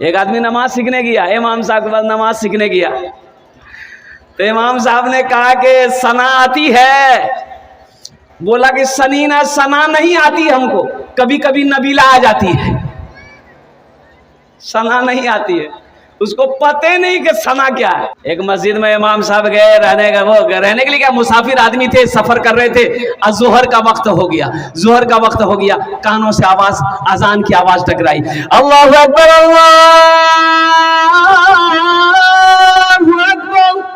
एक आदमी नमाज सीखने गया, इमाम साहब के पास नमाज सीखने गया, तो इमाम साहब ने कहा कि सना आती है? बोला कि सनीना सना नहीं आती हमको, कभी कभी नबीला आ जाती है, सना नहीं आती है। उसको पता नहीं कि सना क्या है। एक मस्जिद में इमाम साहब गए रहने के लिए, क्या मुसाफिर आदमी थे, सफर कर रहे थे। जोहर का वक्त हो गया, जोहर का वक्त हो गया, कानों से आवाज, अजान की आवाज टकराई, अल्लाहु अकबर अल्लाहु अकबर।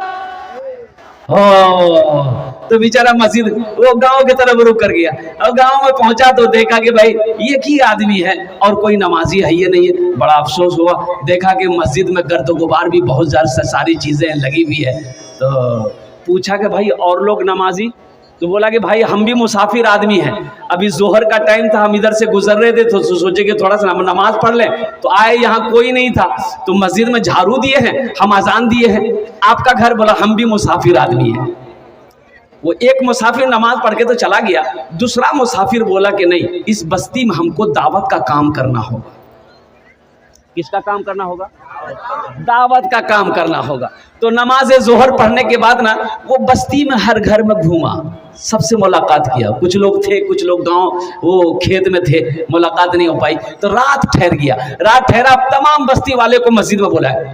तो बेचारा मस्जिद वो गांव की तरफ रुक कर गया। और गांव में पहुंचा तो देखा कि भाई ये की आदमी है और कोई नमाजी है ये नहीं है। बड़ा अफसोस हुआ, देखा कि मस्जिद में गर्द गुबार भी बहुत ज्यादा सारी चीजें लगी हुई है। तो पूछा कि भाई और लोग नमाजी? तो बोला कि भाई हम भी मुसाफिर आदमी हैं, अभी जोहर का टाइम था, हम इधर से गुजर रहे थे तो सोचे कि थोड़ा सा नमाज पढ़ लें, तो आए, यहाँ कोई नहीं था, तो मस्जिद में झाड़ू दिए हैं, हम अजान दिए हैं, आपका घर? बोला हम भी मुसाफिर आदमी हैं। वो एक मुसाफिर नमाज पढ़ के तो चला गया, दूसरा मुसाफिर बोला कि नहीं, इस बस्ती में हमको दावत का काम करना होगा। किसका काम करना होगा? दावत का काम करना होगा। तो नमाज जोहर पढ़ने के बाद ना वो बस्ती में हर घर में घूमा, सबसे मुलाकात किया। कुछ लोग थे, कुछ लोग गांव वो खेत में थे, मुलाकात नहीं हो पाई। तो रात ठहर गया, रात ठहरा, तमाम बस्ती वाले को मस्जिद में बुलाया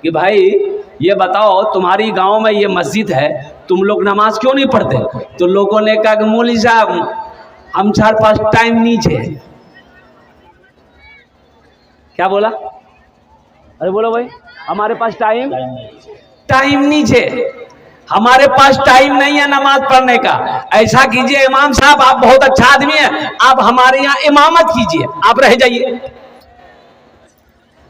कि भाई ये बताओ, तुम्हारी गांव में ये मस्जिद है, तुम लोग नमाज क्यों नहीं पढ़ते? तो लोगों ने कहा कि मौलवी साहब हम 4-5 टाइम नीचे। क्या बोला? अरे बोलो भाई, हमारे पास टाइम नीचे, हमारे पास टाइम नहीं है नमाज पढ़ने का। ऐसा कीजिए इमाम साहब, आप बहुत अच्छा आदमी हैं, आप हमारे यहाँ इमामत कीजिए, आप रह जाइए।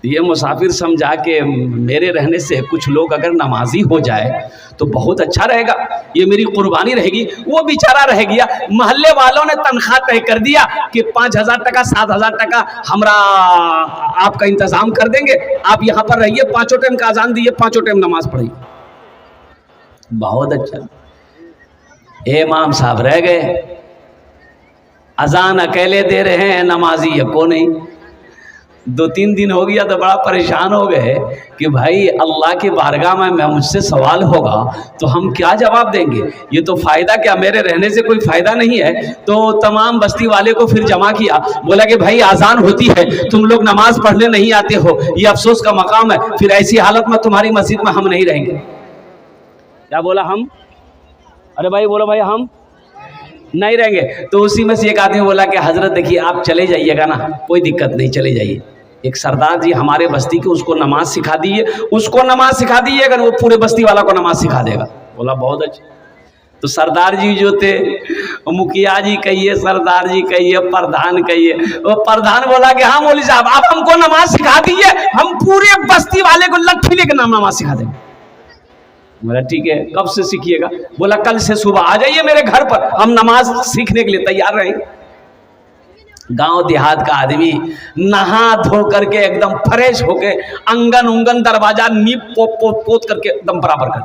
ये मुसाफिर समझा के मेरे रहने से कुछ लोग अगर नमाजी हो जाए तो बहुत अच्छा रहेगा, ये मेरी कुर्बानी रहेगी। वो बेचारा रह गया, मोहल्ले वालों ने तनख्वाह तय कर दिया कि 5,000 टका 7,000 टका हमरा आपका इंतजाम कर देंगे, आप यहाँ पर रहिए, 5 टाइम का अजान दिए, 5 टाइम नमाज पढ़िए। बहुत अच्छा। इमाम साहब रह गए, अजान अकेले दे रहे हैं, नमाजी है को नहीं। 2-3 दिन हो गया तो बड़ा परेशान हो गए कि भाई अल्लाह के बारगाह में मुझसे सवाल होगा तो हम क्या जवाब देंगे, ये तो फ़ायदा क्या, मेरे रहने से कोई फ़ायदा नहीं है। तो तमाम बस्ती वाले को फिर जमा किया, बोला कि भाई आज़ान होती है, तुम लोग नमाज पढ़ने नहीं आते हो, ये अफसोस का मकाम है, फिर ऐसी हालत में तुम्हारी मस्जिद में हम नहीं रहेंगे। क्या बोला? हम? अरे भाई बोलो भाई, हम नहीं रहेंगे। तो उसी में से एक आदमी बोला कि हजरत देखिए आप चले जाइएगा ना, कोई दिक्कत नहीं, चले जाइए। एक सरदार जी हमारे बस्ती के, उसको नमाज सिखा दिए, उसको नमाज सिखा दीजिएगा, वो पूरे बस्ती वाला को नमाज सिखा देगा। बोला बहुत अच्छा। तो सरदार जी जो थे, मुखिया जी कहिए, सरदार जी कहिए, प्रधान कहिए, वो प्रधान बोला कि हाँ मौलवी साहब आप हमको नमाज सिखा दीजिए, हम पूरे बस्ती वाले को लट्ठी लेकर नमाज सिखा देंगे। बोला ठीक है, कब से सीखिएगा? बोला कल से सुबह आ जाइए मेरे घर पर, हम नमाज सीखने के लिए तैयार रहेंगे। गांव देहात का आदमी नहा धो करके एकदम फ्रेश होके अंगन उंगन दरवाजा नीप पोत करके एकदम बराबर कर।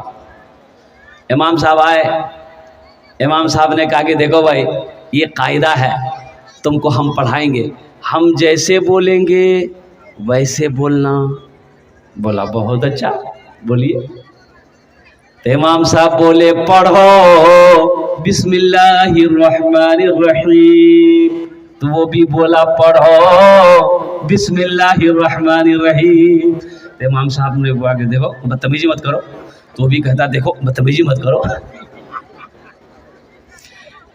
इमाम साहब आए, इमाम साहब ने कहा कि देखो भाई ये कायदा है, तुमको हम पढ़ाएंगे, हम जैसे बोलेंगे वैसे बोलना। बोला बहुत अच्छा, बोलिए। तो इमाम साहब बोले पढ़ो बिस्मिल्लाहिर्रहमानिर्रहीम, तो वो भी बोला पढ़ो बिस्मिल्लाहिर्रहमानिर्रहीम। तो इमाम साहब ने बोला कि देखो बदतमीजी मत करो, तो भी कहता देखो बदतमीजी मत करो।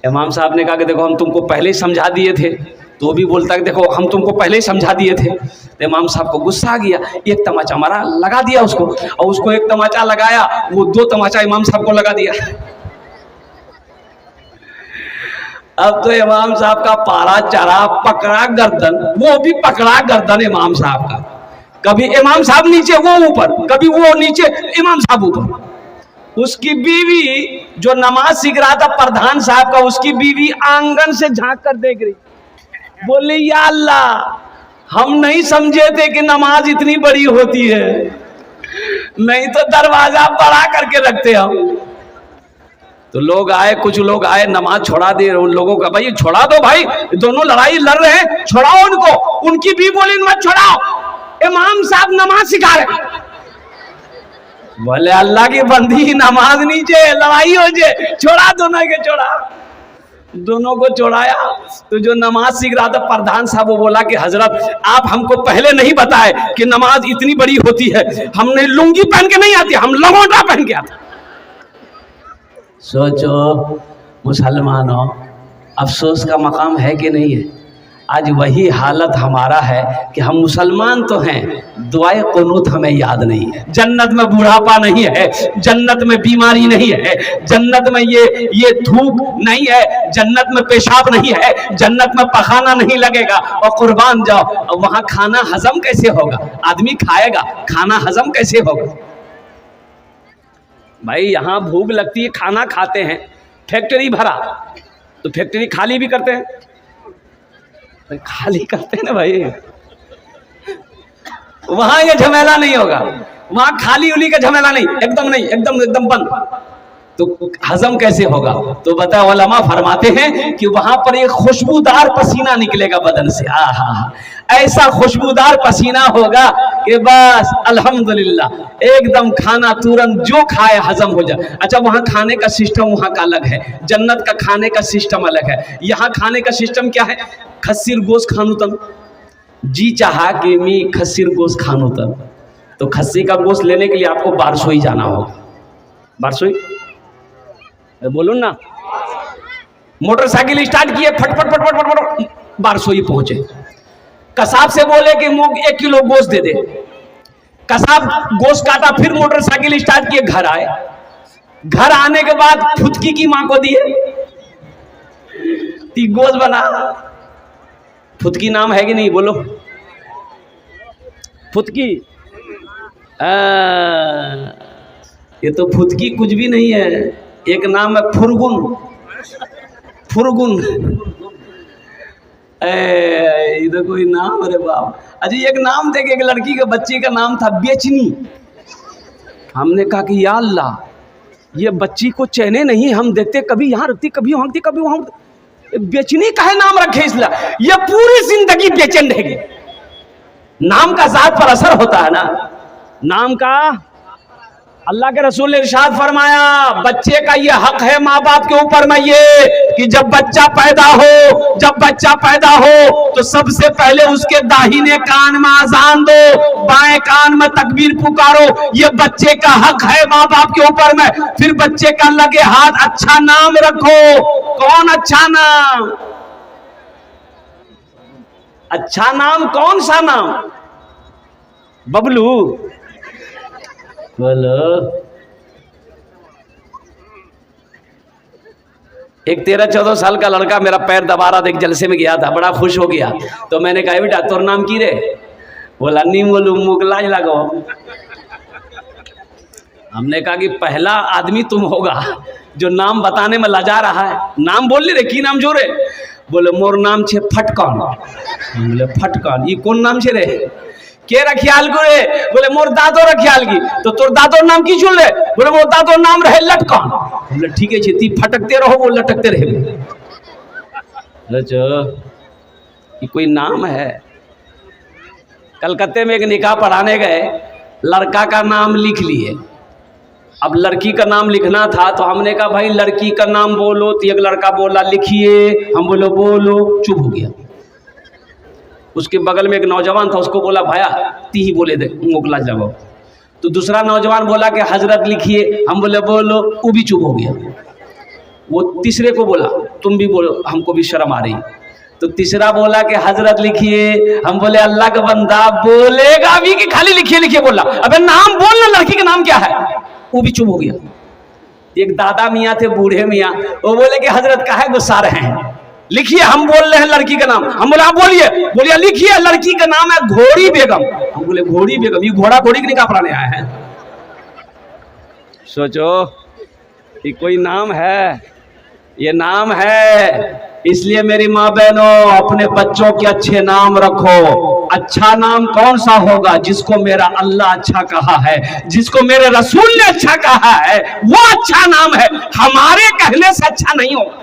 इमाम साहब ने कहा कि देखो हम तुमको पहले ही समझा दिए थे, तो भी बोलता कि देखो हम तुमको पहले ही समझा दिए थे। तो इमाम साहब को गुस्सा आ गया, एक तमाचा मारा, लगा दिया उसको, और उसको एक तमाचा लगाया, वो 2 तमाचा इमाम साहब को लगा दिया। अब तो इमाम साहब का पारा चढ़ा, पकड़ा गर्दन, वो भी पकड़ा गर्दन इमाम साहब का। कभी इमाम साहब नीचे वो ऊपर, कभी वो नीचे इमाम साहब ऊपर। उसकी बीवी जो नमाज सीख रहा था प्रधान साहब का, उसकी बीवी आंगन से झांक कर देख रही, बोले या अल्लाह हम नहीं समझे थे कि नमाज इतनी बड़ी होती है, नहीं तो दरवाजा बड़ा करके रखते हम। तो लोग आए, कुछ लोग आए, नमाज छोड़ा दे उन लोगों का, भाई छोड़ा दो भाई, दोनों लड़ाई लड़ रहे हैं, छोड़ाओ उनको। उनकी भी बोली मत छोड़ाओ, इमाम साहब नमाज सिखा रहे। बोले अल्लाह की बंदी नमाज नीचे लड़ाई हो जाए, छोड़ा दोनों के, छोड़ा दोनों को छोड़ाया। तो जो नमाज सीख रहा था प्रधान साहब, वो बोला कि हजरत आप हमको पहले नहीं बताए कि नमाज इतनी बड़ी होती है, हमने लुंगी पहन के नहीं आती, हम लंगोटा पहन के आते। सोचो मुसलमानों, अफसोस का मकाम है कि नहीं है? आज वही हालत हमारा है कि हम मुसलमान तो हैं, दुआए कुनूत हमें याद नहीं है। जन्नत में बुढ़ापा नहीं है, जन्नत में बीमारी नहीं है, जन्नत में ये थूक नहीं है, जन्नत में पेशाब नहीं है, जन्नत में पखाना नहीं लगेगा। और कुर्बान जाओ, वहां खाना हजम कैसे होगा? आदमी खाएगा, खाना हजम कैसे होगा? भाई यहाँ भूख लगती है, खाना खाते हैं, फैक्ट्री भरा तो फैक्ट्री खाली भी करते हैं, खाली करते हैं ना भाई। वहां ये झमेला नहीं होगा, वहां खाली उली का झमेला नहीं, एकदम नहीं, एकदम बंद। तो हजम कैसे होगा? तो बता, उलमा फरमाते हैं कि वहां पर एक खुशबूदार पसीना निकलेगा बदन से। आहा, ऐसा खुशबूदार पसीना होगा कि बस अल्हम्दुलिल्लाह, एकदम खाना तुरंत जो खाए हजम हो जाए। अच्छा, वहां खाने का सिस्टम वहां का अलग है, जन्नत का खाने का सिस्टम अलग है। यहाँ खाने का सिस्टम क्या है? खस्सीर गोश्त खानू तन, जी चाहा कि मी खस्सीर गोश्त खानू तन। तो खस्सी का गोश्त लेने के लिए आपको बारसोई जाना होगा। बारसोई बोलूं ना, मोटरसाइकिल स्टार्ट किए, फट फट फट फट फट फट बारसोई पहुंचे। कसाब से बोले कि 1 किलो गोश्त दे दे। कसाब गोश्त काटा, फिर मोटरसाइकिल स्टार्ट किए, घर आए। घर आने के बाद फुदकी की मां को दिए, ती गोश्त बना। फुदकी नाम है कि नहीं? बोलो फुदकी। ये तो फुदकी कुछ भी नहीं है, एक नाम है फुरगुन। फुरगुन इधर कोई नाम, अरे बाप। अच्छा, एक नाम देखे, एक लड़की के बच्चे का नाम था बेचनी। हमने कहा कि या अल्लाह, ये बच्ची को चैने नहीं, हम देखते कभी यहाँ रखती, कभी वहाँ रखती, कभी वहाँ। बेचनी का है नाम रखे, इसलिए ये पूरी जिंदगी बेचैन रहेगी। नाम का जात पर असर होता है ना, नाम का। अल्लाह के रसूल ने इरशाद फरमाया, बच्चे का ये हक है माँ बाप के ऊपर में ये कि जब बच्चा पैदा हो तो सबसे पहले उसके दाहिने कान में अजान दो, बाएं कान में तकबीर पुकारो। ये बच्चे का हक है माँ बाप के ऊपर में। फिर बच्चे का लगे हाथ अच्छा नाम रखो। कौन अच्छा नाम? अच्छा नाम कौन सा नाम? बबलू बोलो। एक 13-14 साल का लड़का मेरा पैर दबा रहा था, एक जलसे में गया था, बड़ा खुश हो गया। तो मैंने कहा बेटा तोर नाम की रे? बोला नहीं बोलू, मुगलाज लगो। हमने कहा कि पहला आदमी तुम होगा जो नाम बताने में लजा रहा है। नाम बोल ली रे, की नाम जो रे? बोले मोर नाम छे फटकान। बोले फटकान, ये कौन नाम छे रे? के रखियाल को रे? बोले मोर दादो रखियाल की। तो तोर दादोर नाम की चुन ले? बोले मोर दादोर नाम रहे लटकान। बोले ठीक है, ती फटकते रहो, वो लटकते रहे। ये कोई नाम है? कलकत्ते में एक निकाह पढ़ाने गए, लड़का का नाम लिख लिए। अब लड़की का नाम लिखना था, तो हमने कहा भाई लड़की का नाम बोलो। तो एक लड़का बोला लिखिए, हम बोलो बोलो, चुप हो गया। उसके बगल में एक नौजवान था, उसको बोला भाया ती ही बोले दे, मुगला जवाब। तो दूसरा नौजवान बोला कि हजरत लिखिए, हम बोले बोलो, वो भी चुप हो गया। वो तीसरे को बोला तुम भी बोलो, हमको भी शर्म आ रही। तो तीसरा बोला कि हजरत लिखिए, हम बोले अल्लाह का बंदा बोलेगा भी कि खाली लिखिए लिखिए बोला। अबे नाम बोलना, लड़की का नाम क्या है? वो भी चुप हो गया। एक दादा मियाँ थे, बूढ़े मियाँ, वो बोले कि हजरत काहे गुस्सा रहे हैं, लिखिए, हम बोल रहे हैं लड़की का नाम। हम बोले आप बोलिए। बोलिए लिखिए, लड़की का नाम है घोड़ी बेगम। हम बोले घोड़ी बेगम? ये घोड़ा घोड़ी की निकाह पढ़ाने आए हैं? सोचो, ये कोई नाम है? ये नाम है। इसलिए मेरी माँ बहनों, अपने बच्चों के अच्छे नाम रखो। अच्छा नाम कौन सा होगा? जिसको मेरा अल्लाह अच्छा कहा है, जिसको मेरे रसूल ने अच्छा कहा है, वो अच्छा नाम है। हमारे कहने से अच्छा नहीं होगा।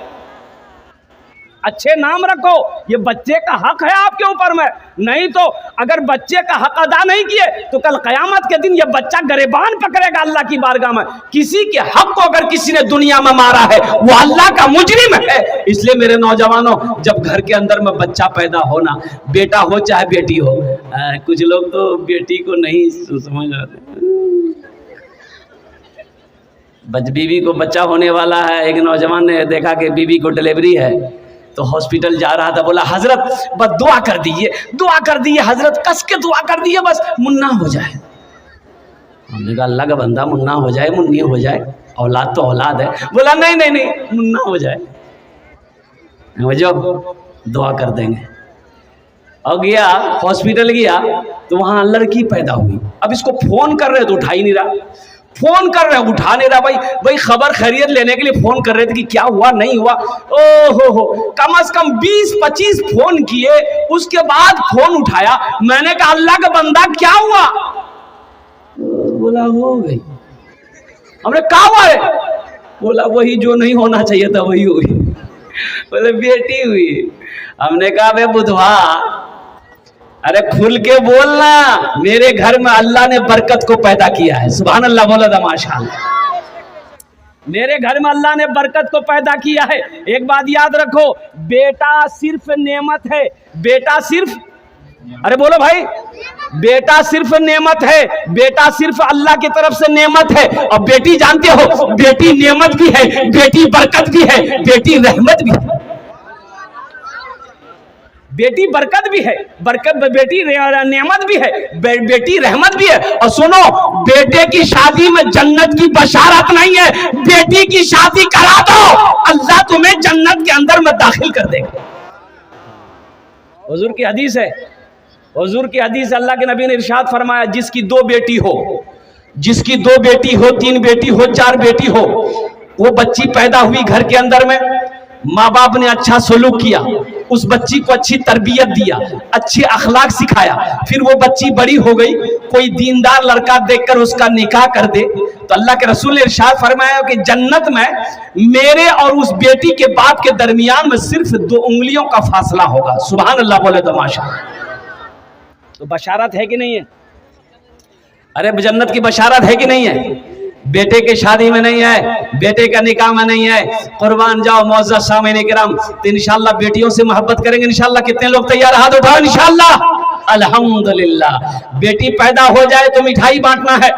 अच्छे नाम रखो, ये बच्चे का हक है आपके ऊपर में। नहीं तो अगर बच्चे का हक अदा नहीं किए तो कल क़यामत के दिन ये बच्चा गरेबान पकड़ेगा अल्लाह की बारगाह में। किसी के हक को अगर किसी ने दुनिया में मारा है वो अल्लाह का मुजरिम है। इसलिए मेरे नौजवानों, जब घर के अंदर में बच्चा पैदा होना, बेटा हो चाहे बेटी हो, कुछ लोग तो बेटी को नहीं समझ आते, बीवी को बच्चा होने वाला है। एक नौजवान ने देखा कि बीवी को डिलीवरी है तो हॉस्पिटल जा रहा था, बोला हजरत बस दुआ कर दीजिए, दुआ कर दीजिए हजरत, कस के दुआ कर दीजिए, बस मुन्ना हो जाए। हमने कहा अल्लाह का बंदा, मुन्ना हो जाए मुन्नी हो जाए, औलाद तो औलाद है। बोला नहीं नहीं नहीं, मुन्ना हो जाए, जब दुआ कर देंगे। और गया हॉस्पिटल, गया तो वहाँ लड़की पैदा हुई। अब इसको फोन कर रहे तो उठा ही नहीं रहा, फोन कर रहे उठा नहीं रहा। भाई खबर खैरियत लेने के लिए फोन कर रहे थे कि क्या हुआ नहीं हुआ। ओ हो, कम से कम 20-25 फोन किए, उसके बाद फोन उठाया। मैंने कहा अल्लाह का बंदा क्या हुआ? बोला हो गई। हमने कहा हुआ है? बोला वही जो नहीं होना चाहिए था वही हुई। बोले बेटी हुई। हमने कहा बे बुधवा, अरे खुल के बोलना, मेरे घर में अल्लाह ने बरकत को पैदा किया है। सुभान अल्लाह, बोला था माशाअल्लाह। मेरे घर में अल्लाह ने बरकत को पैदा किया है। एक बात याद रखो, बेटा सिर्फ नेमत है, बेटा सिर्फ, अरे बोलो भाई, बेटा सिर्फ नेमत है, बेटा सिर्फ अल्लाह की तरफ से नेमत है। और बेटी जानते हो, बेटी नेमत भी है, बेटी बरकत भी है, बेटी रहमत भी है। बेटी बरकत भी है, बरकत बेटी नेमत भी है, बेटी रहमत भी है। और सुनो, बेटे की शादी में जन्नत की बशारत नहीं है, बेटी की शादी करा दो, अल्लाह तुम्हें जन्नत के अंदर में दाखिल कर देगा। हुजूर की हदीस है, हुजूर की हदीस, अल्लाह के नबी ने इरशाद फरमाया, जिसकी 2 बेटी हो, जिसकी 2 बेटी हो, 3 बेटी हो, 4 बेटी हो, वो बच्ची पैदा हुई घर के अंदर में, माँ बाप ने अच्छा सलूक किया, उस बच्ची को अच्छी तरबियत दिया, अच्छे अखलाक सिखाया, फिर वो बच्ची बड़ी हो गई, कोई दीनदार लड़का देखकर उसका निकाह कर दे, तो अल्लाह के रसूल ने इरशाद फरमाया कि जन्नत में मेरे और उस बेटी के बाप के दरमियान में सिर्फ 2 उंगलियों का फासला होगा। सुभान अल्लाह, बोले तो माशाअल्लाह। तो बशारत है कि नहीं है? अरे जन्नत की बशारत है कि नहीं है? बेटे के शादी में नहीं है, बेटे का निकाह में नहीं है। कुर्बान जाओ मौजूद सामईन किराम, तो इंशाअल्लाह बेटियों से मोहब्बत करेंगे इंशाअल्लाह। कितने लोग तैयार? हाथ उठाओ इंशाअल्लाह। अल्हम्दुलिल्लाह। बेटी पैदा हो जाए तो मिठाई बांटना है,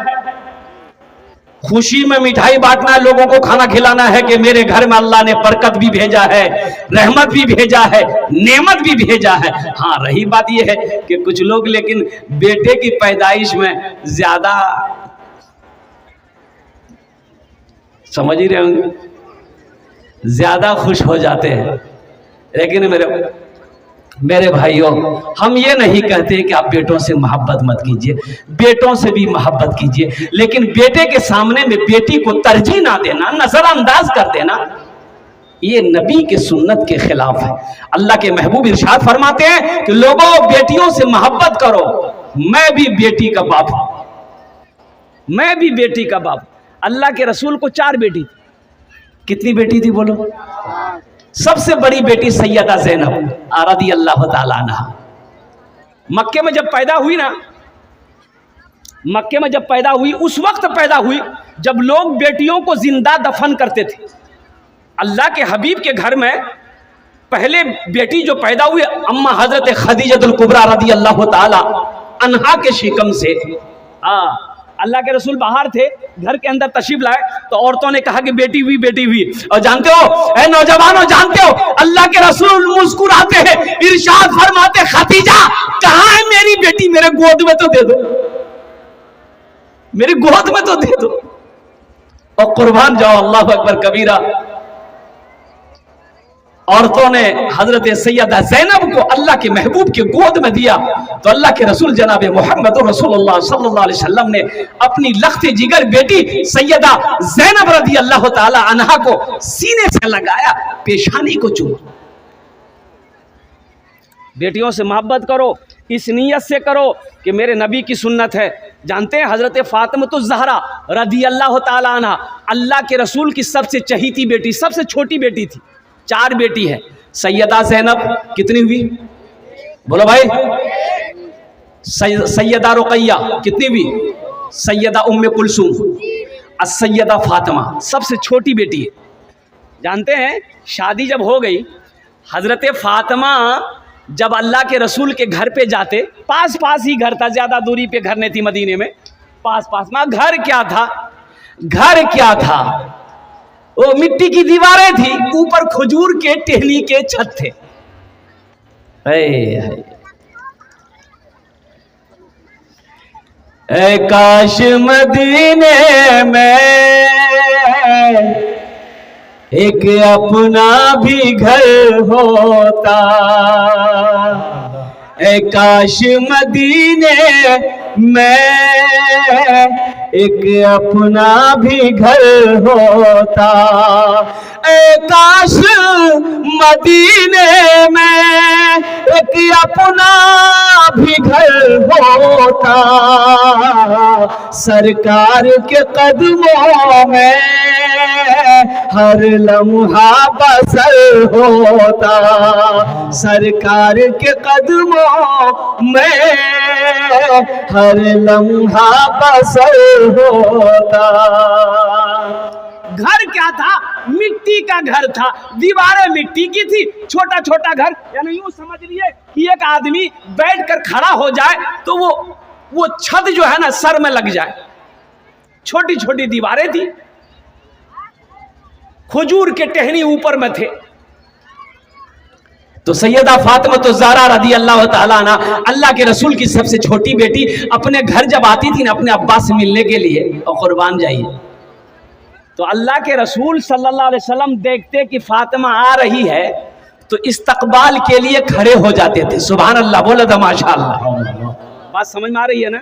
खुशी में मिठाई बांटना है, लोगों को खाना खिलाना है कि मेरे घर में अल्लाह ने बरकत भी भेजा है, रहमत भी भेजा है, नेमत भी भेजा है। हाँ, रही बात यह है कि कुछ लोग लेकिन बेटे की पैदाइश में ज्यादा, समझ ही रहे होंगे, ज्यादा खुश हो जाते हैं। लेकिन मेरे भाइयों, हम ये नहीं कहते कि आप बेटों से मोहब्बत मत कीजिए, बेटों से भी मोहब्बत कीजिए, लेकिन बेटे के सामने में बेटी को तरजीह ना देना, नजरअंदाज कर देना, ये नबी के सुन्नत के खिलाफ है। अल्लाह के महबूब इरशाद फरमाते हैं कि लोगों, बेटियों से मोहब्बत करो। मैं भी बेटी का बाप हूं, मैं भी बेटी का बाप। अल्लाह के रसूल को 4 बेटी थी। कितनी बेटी थी बोलो? सबसे बड़ी बेटी सैयदा ज़ैनब रज़ी अल्लाह ताला अन्हा। मक्के में जब पैदा हुई ना, मक्के में जब पैदा हुई, उस वक्त पैदा हुई जब लोग बेटियों को जिंदा दफन करते थे। अल्लाह के हबीब के घर में पहले बेटी जो पैदा हुई, अम्मा हजरत खदीजतुल कुबरा रज़ी अल्लाह ताला अन्हा के शिकम से। अल्लाह के रसूल बाहर थे, घर के अंदर तशरीफ लाए तो औरतों ने कहा कि बेटी हुई, बेटी हुई। और जानते हो ए नौजवानों, जानते हो अल्लाह के रसूल मुस्कुराते हैं, इरशाद फरमाते, खदीजा कहाँ है मेरी बेटी? मेरे गोद में तो दे दो, मेरी गोद में तो दे दो। और कुर्बान जाओ, अल्लाह अकबर कबीरा, औरतों ने हजरत सैयदा ज़ैनब को अल्लाह के महबूब के गोद में दिया तो अल्लाह के रसूल जनाब मोहम्मद रसूलुल्लाह सल्लल्लाहु अलैहि वसल्लम ने अपनी लख्ते जिगर बेटी सैयदा ज़ैनब रज़ी अल्लाह ताला अन्हा को सीने से लगाया, पेशानी को चूमा। बेटियों से मोहब्बत करो, इस नीयत से करो कि मेरे नबी की सुन्नत है। जानते हैं हजरत फातिमा ज़हरा रज़ी अल्लाह ताला अन्हा अल्लाह के रसूल की सबसे चहीती बेटी, सबसे छोटी बेटी थी। 4 बेटी है, सैयदा ज़ैनब कितनी हुई? बोलो भाई। सैयदा रुकैया कितनी हुई? सैयदा उम्मे कुलसूम, सैयदा फातिमा सबसे छोटी बेटी है। जानते हैं शादी जब हो गई, हजरत फातिमा जब अल्लाह के रसूल के घर पे जाते, पास पास ही घर था, ज़्यादा दूरी पे घर नहीं थी मदीने में, पास पास में। घर क्या था? घर क्या था? वो मिट्टी की दीवारें थी, ऊपर खजूर के टहनी के छत थे। ऐ काश मदीने में एक अपना भी घर होता, ऐ काश मदीने में एक अपना भी घर होता, ऐ काश मदीने में एक अपना भी घर होता, सरकार के कदमों में हर लम्हा बसर होता, सरकार के कदमों में हर लम्हा बसर होता। घर क्या था? मिट्टी का घर था, दीवारें मिट्टी की थी, छोटा छोटा घर। यानी यूं समझ लिए कि एक आदमी बैठकर खड़ा हो जाए तो वो छत जो है ना सर में लग जाए। छोटी छोटी दीवारें थी, खजूर के टहनी ऊपर में थे। तो सैयदा फातिमा तो ज़हरा रज़ी अल्लाह ताला अन्हा, अल्लाह के रसूल की सबसे छोटी बेटी, अपने घर जब आती थी ना अपने अब्बा से मिलने के लिए, और कुर्बान जाइए, तो अल्लाह के रसूल सल्लल्लाहु अलैहि वसल्लम देखते कि फातिमा आ रही है तो इस्तकबाल के लिए खड़े हो जाते थे। सुभान अल्लाह, बोलो तो माशाअल्लाह। बात समझ में आ रही है ना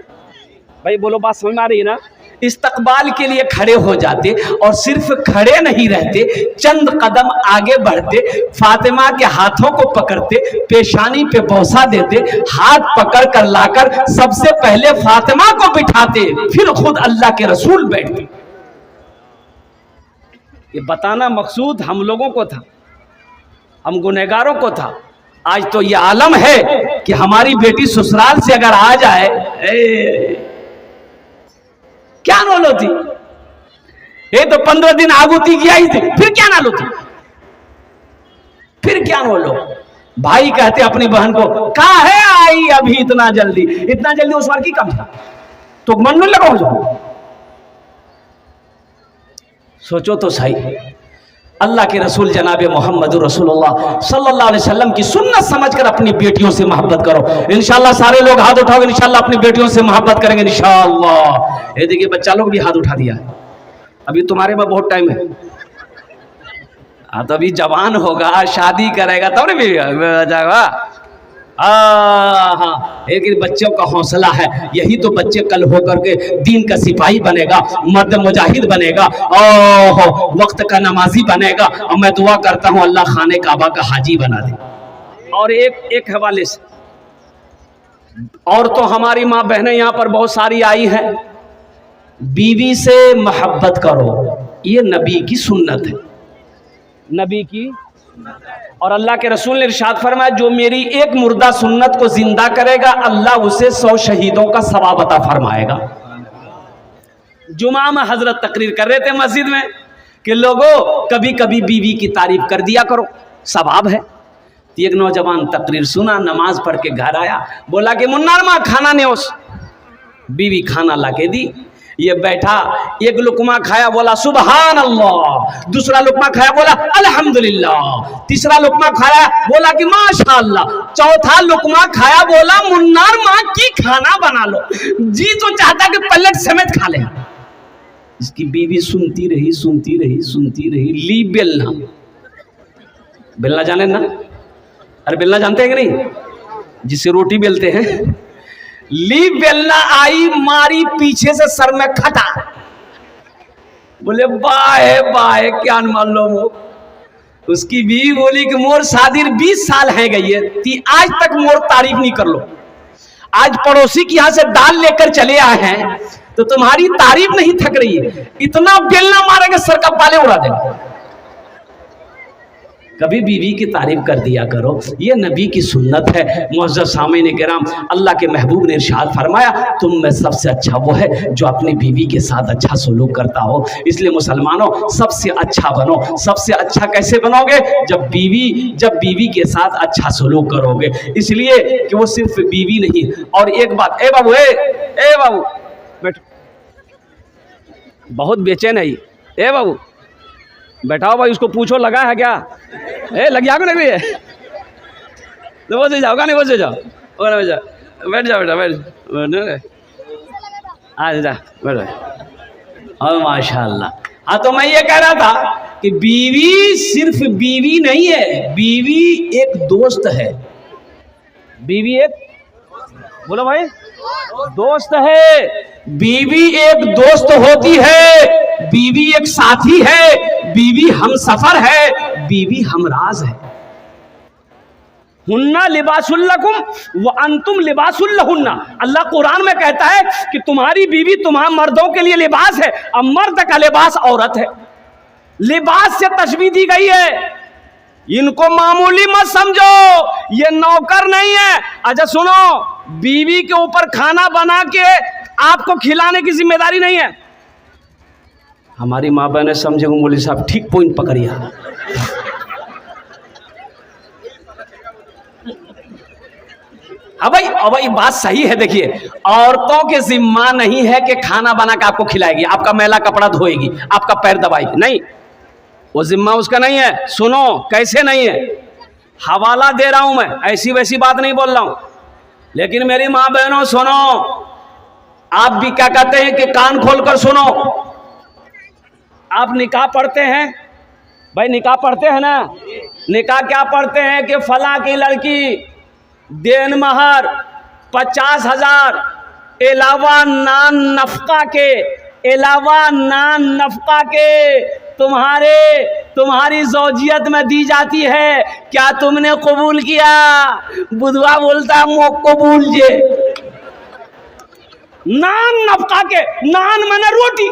भाई? बोलो, बात समझ में आ रही है ना? इस्तकबाल के लिए खड़े हो जाते, और सिर्फ खड़े नहीं रहते, चंद कदम आगे बढ़ते, फातिमा के हाथों को पकड़ते, पेशानी पे बौसा देते, हाथ पकड़ कर लाकर सबसे पहले फातिमा को बिठाते, फिर खुद अल्लाह के रसूल बैठते। ये बताना मकसूद हम लोगों को था, हम गुनहगारों को था। आज तो ये आलम है कि हमारी बेटी ससुराल से अगर आ जाए, क्या नोल होती? ये तो 15 दिन आगुती की आई थी, फिर क्या नाल होती? फिर क्या बोलो? भाई कहते अपनी बहन को, कहा है आई अभी इतना जल्दी? इतना जल्दी उस बार की कम था, तो मन में लगाओ जाओ। सोचो तो सही, अल्लाह के रसूल जनाब मोहम्मद रसूलुल्लाह सल्लल्लाहु अलैहि वसल्लम की सुन्नत समझकर अपनी बेटियों से मोहब्बत करो। इंशाअल्लाह सारे लोग हाथ उठाओगे, इंशाअल्लाह अपनी बेटियों से मोहब्बत करेंगे इंशाअल्लाह। ये देखिए बच्चा लोग भी हाथ उठा दिया है, अभी तुम्हारे में बहुत टाइम है। तो अभी जवान होगा, शादी करेगा तब नहीं जाएगा। हाँ, लेकिन बच्चों का हौसला है, यही तो बच्चे कल होकर के दीन का सिपाही बनेगा, मर्द मुजाहिद बनेगा, ओह वक्त का नमाजी बनेगा। और मैं दुआ करता हूँ अल्लाह खाने काबा का हाजी बना दे। और एक हवाले से, और तो हमारी माँ बहनें यहाँ पर बहुत सारी आई हैं, बीवी से मोहब्बत करो, ये नबी की सुन्नत है, नबी की। और अल्लाह के रसूल ने इरशाद फरमाया, जो मेरी एक मुर्दा सुन्नत को जिंदा करेगा अल्लाह उसे 100 शहीदों का सवाब अता फरमाएगा। जुमा में हजरत तकरीर कर रहे थे मस्जिद में कि लोगों कभी कभी बीवी की तारीफ कर दिया करो, सवाब है। एक नौजवान तकरीर सुना, नमाज पढ़ के घर आया, बोला कि मुन्नार माँ खाना ने उस बीवी खाना ला के दी। ये बैठा, एक लुकमा खाया, बोला सुबहान अल्लाह, दूसरा लुकमा खाया, बोला अल्हम्दुलिल्लाह, तीसरा लुकमा खाया, बोला कि माशाअल्लाह, चौथा लुकमा खाया, बोला मुन्नार माँ की खाना बना लो। जी तो चाहता कि पलट समेत खा ले। इसकी बीवी सुनती रही सुनती रही सुनती रही। ली बेलना, बेलना जाने ना? अरे बेलना जानते हैं कि नहीं, जिससे रोटी बेलते हैं। ली बेलना आई, मारी पीछे से सर में खटा, बोले बाहे बाहे क्या मान लो। वो उसकी बीवी बोली कि मोर शादी 20 साल है गई है, ती आज तक मोर तारीफ नहीं कर लो। आज पड़ोसी के यहाँ से दाल लेकर चले आए हैं तो तुम्हारी तारीफ नहीं थक रही है, इतना बेलना मारेंगे सर का बाले उड़ा देंगे। कभी बीवी की तारीफ कर दिया करो, ये नबी की सुन्नत है। मुअज़्ज़ज़ सामीन किराम, अल्लाह के महबूब ने इरशाद फरमाया, तुम में सबसे अच्छा वो है जो अपनी बीवी के साथ अच्छा सलूक करता हो। इसलिए मुसलमानों, सबसे अच्छा बनो। सबसे अच्छा कैसे बनोगे? जब बीवी के साथ अच्छा सलूक करोगे। इसलिए कि वो सिर्फ बीवी नहीं। और एक बात, ए बाबू, ए बाबू बैठो, बहुत बेचैन है ये। ए बाबू बैठाओ भाई, उसको पूछो लगा है क्या? लग जाओगे नहीं है तो वो से जाओगा नहीं, वो से जाओ, बैठ जाओ बेटा, बैठ आ जा, बैठ। और माशाल्लाह। हाँ, तो मैं ये कह रहा था कि बीवी सिर्फ बीवी नहीं है, बीवी एक दोस्त है। बीवी एक, बोलो भाई, दोस्त है। बीवी एक दोस्त होती है, बीवी एक साथी है, बीवी हमसफर है, बीवी हमराज है। हुन्ना लिबासुल्लकुम व अंतुम लिबासुल्लहुन्ना। अल्लाह कुरान में कहता है कि तुम्हारी बीवी तुम्हारे मर्दों के लिए लिबास है, और मर्द का लिबास औरत है। लिबास से तशबीह दी गई है। इनको मामूली मत समझो, ये नौकर नहीं है। अच्छा सुनो, बीवी के ऊपर खाना बना के आपको खिलाने की जिम्मेदारी नहीं है। हमारी माँ बहने समझे, मौलवी साहब ठीक पॉइंट पकड़िया। अब भाई बात सही है। देखिए, औरतों के जिम्मा नहीं है कि खाना बना के आपको खिलाएगी, आपका मैला कपड़ा धोएगी, आपका पैर दबाएगी, नहीं, वो जिम्मा उसका नहीं है। सुनो कैसे नहीं है, हवाला दे रहा हूं मैं, ऐसी वैसी बात नहीं बोल रहा हूं। लेकिन मेरी माँ बहनों सुनो, आप भी क्या कहते हैं कि कान खोलकर सुनो। आप निकाह पढ़ते हैं भाई, निकाह पढ़ते हैं ना? निकाह क्या पढ़ते हैं कि फला की लड़की देन महर 50,000 अलावा नान नफका के तुम्हारी ज़ौजियत में दी जाती है। क्या तुमने कबूल किया? बुधवा बोलता मो कबूल जे। नान नफका के, नान माने रोटी,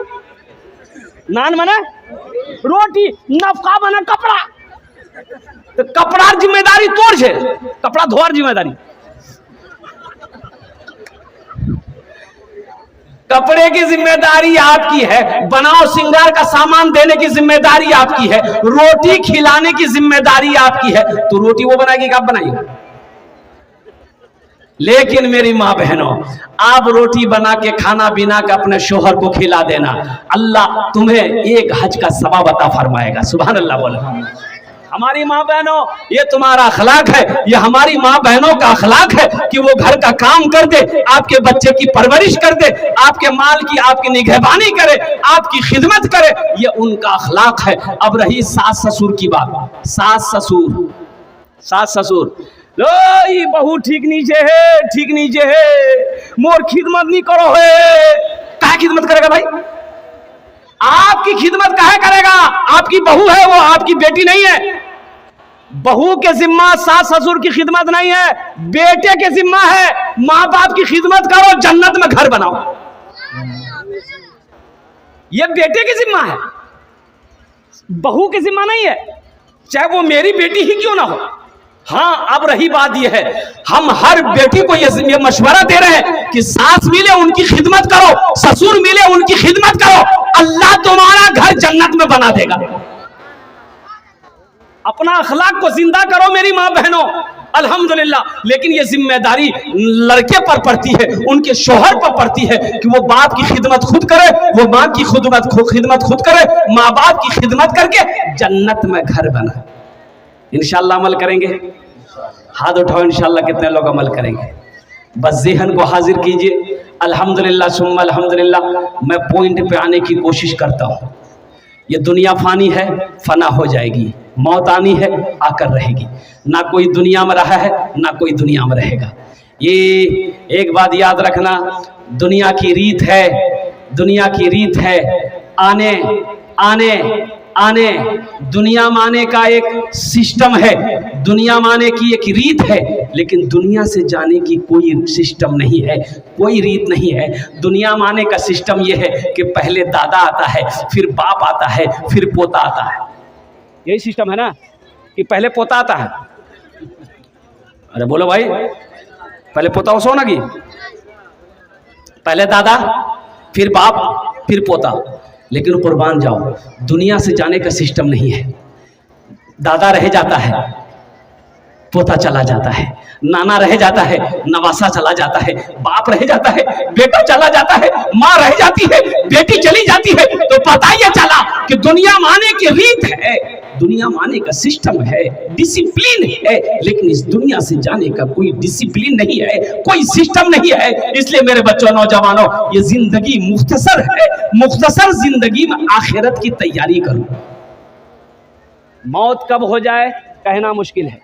नान माने रोटी, नफका माने कपड़ा। तो कपड़ा जिम्मेदारी तोड़ छे, कपड़ा धोर जिम्मेदारी। कपड़े की जिम्मेदारी आपकी है, बनाओ सिंगार का सामान देने की जिम्मेदारी आपकी है, रोटी खिलाने की जिम्मेदारी आपकी है। तो रोटी वो बनाएगी कि आप बनाइए? लेकिन मेरी माँ बहनों, आप रोटी बना के खाना बिना के अपने शोहर को खिला देना, अल्लाह तुम्हें एक हज का सवाब अता फरमाएगा। सुभान अल्लाह बोले। हमारी माँ बहनों, ये तुम्हारा अखलाक है, ये हमारी माँ बहनों का अखलाक है कि वो घर का काम कर दे, आपके बच्चे की परवरिश कर दे, आपके माल की आपकी निगहबानी करे, आपकी खिदमत करे, ये उनका अखलाक है। अब रही सास ससुर की बात। सास ससुर लो, ये बहू ठीक नीचे है, मोर खिदमत नहीं करो है। क्या खिदमत करेगा भाई? आपकी खिदमत काहे करेगा? आपकी बहू है, वो आपकी बेटी नहीं है। बहू के जिम्मा सास ससुर की खिदमत नहीं है, बेटे के जिम्मा है। माँ बाप की खिदमत करो, जन्नत में घर बनाओ, ये बेटे की जिम्मा है, बहू की जिम्मा नहीं है, चाहे वो मेरी बेटी ही क्यों ना हो। हाँ, अब रही बात यह है, हम हर बेटी को ये मशवरा दे रहे हैं कि सास मिले उनकी खिदमत करो, ससुर मिले उनकी खिदमत करो, अल्लाह तुम्हारा घर जन्नत में बना देगा। अपना अखलाक को जिंदा करो मेरी माँ बहनों, अल्हम्दुलिल्लाह। लेकिन ये जिम्मेदारी लड़के पर पड़ती है, उनके शोहर पर पड़ती है कि वो बाप की खिदमत खुद करे, वो माँ की खिदमत खुद करे, माँ बाप की खिदमत करके जन्नत में घर बनाए। इंशाअल्लाह अमल करेंगे? हाथ उठाओ, इंशाअल्लाह कितने लोग अमल करेंगे? बस ज़हन को हाजिर कीजिए। अल्हम्दुलिल्लाह सुम्मा अल्हम्दुलिल्लाह। मैं पॉइंट पे आने की कोशिश करता हूँ। ये दुनिया फानी है, फना हो जाएगी, मौत आनी है, आकर रहेगी। ना कोई दुनिया में रहा है, ना कोई दुनिया में रहेगा। ये एक बात याद रखना, दुनिया की रीत है आने दुनिया माने का एक सिस्टम है, दुनिया माने की एक रीत है, लेकिन दुनिया से जाने की कोई सिस्टम नहीं है, कोई रीत नहीं है। दुनिया माने का सिस्टम यह है कि पहले दादा आता है, फिर बाप आता है, फिर पोता आता है। यही सिस्टम है ना? कि पहले पोता आता है? अरे बोलो भाई, पहले पोता हो सोना की, पहले दादा, फिर बाप, फिर पोता। लेकिन कुर्बान जाओ, दुनिया से जाने का सिस्टम नहीं है। दादा रह जाता है, पोता चला जाता है, नाना रह जाता है, नवासा चला जाता है, बाप रह जाता है, बेटा चला जाता है, माँ रह जाती है, बेटी चली जाती है। तो पता ये चला कि दुनिया माने की रीत है, दुनिया माने का सिस्टम है, डिसिप्लिन है। लेकिन इस दुनिया से जाने का कोई डिसिप्लिन नहीं है, कोई सिस्टम नहीं है। इसलिए मेरे बच्चों, नौजवानों, ये जिंदगी मुख्तसर है। मुख्तसर जिंदगी में आखिरत की तैयारी करो। मौत कब हो जाए कहना मुश्किल है,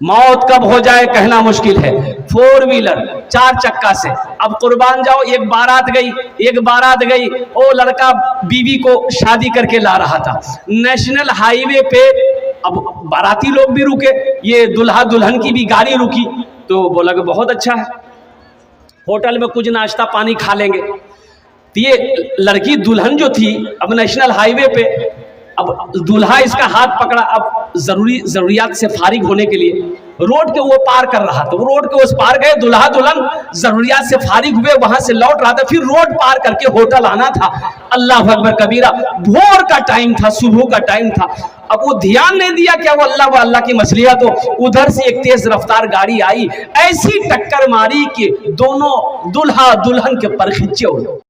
मौत कब हो जाए कहना मुश्किल है। 4 व्हीलर 4 चक्का से अब कुर्बान जाओ, एक बारात गई, वो लड़का बीवी को शादी करके ला रहा था, नेशनल हाईवे पे। अब बाराती लोग भी रुके, ये दुल्हा दुल्हन की भी गाड़ी रुकी, तो बोला कि बहुत अच्छा है, होटल में कुछ नाश्ता पानी खा लेंगे। तो ये लड़की दुल्हन जो थी, अब नेशनल हाईवे पे, अब दूल्हा इसका हाथ पकड़ा, अब जरूरियात से फारिग होने के लिए रोड के वो पार कर रहा था। वो रोड के उस पार गए, दूल्हा दुल्हन जरूरियात से फारिग हुए, वहां से लौट रहा था, फिर रोड पार करके होटल आना था। अल्लाह अकबर कबीरा, भोर का टाइम था, सुबह का टाइम था। अब वो ध्यान नहीं दिया क्या वो अल्लाह की मछलियां। तो उधर से एक तेज रफ्तार गाड़ी आई, ऐसी टक्कर मारी कि दोनों दूल्हा दुल्हन के पर खिंचे।